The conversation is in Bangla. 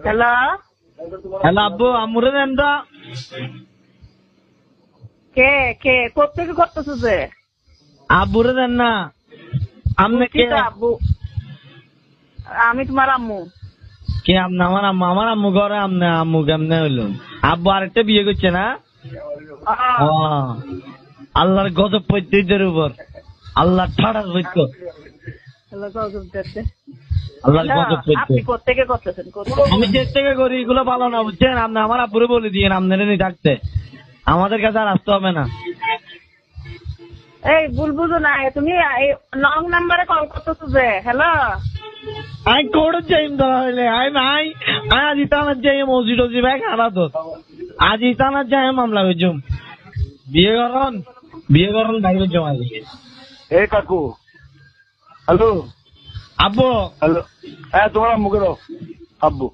হ্যালো হ্যালো আব্বু আমুরে দেন তো। কে কে কোথেকে করতেছো যে? আব্বুরে দেন না। আপনি বুঝছি কে? তো আব্বু, আমি তোমার আম্মু। কে আপনি? আমার আম্মু ঘরে, আপনি আম্মু কেমনে হইলো? আব্বু আরেকটা বিয়ে করছে না? ও, আল্লাহর গজব পড়ছে এদের উপর, আল্লাহ ঠাড়াস পড়ছে, আল্লাহর গজব পড়ছে। আপনি কোথেকে করতেছেন? আমি যে থেকে করি এগুলো ভালো না, বুঝছেন? আপনি আমার আব্বুরে বলে দিয়েন আপনারা নিয়ে থাকতে, আমাদের কাছে আর আসতে হবে না। এই ভুল বুঝো না, তুমি লং নাম্বারে কল করতেছো যে? হ্যালো আমি কোর্ট যাইম ধরা হইলে আমি আজ ইতানার যাই মসজিদ ভাই খারাপ তো, আজ ইতানার যাই মামলা করছুম, বিয়ে করন ভাই করছুম আজ। এ কাকু, হ্যালো আব্বু হ্যালো, হ্যাঁ তোমার আম্মুকে দাও আব্বু।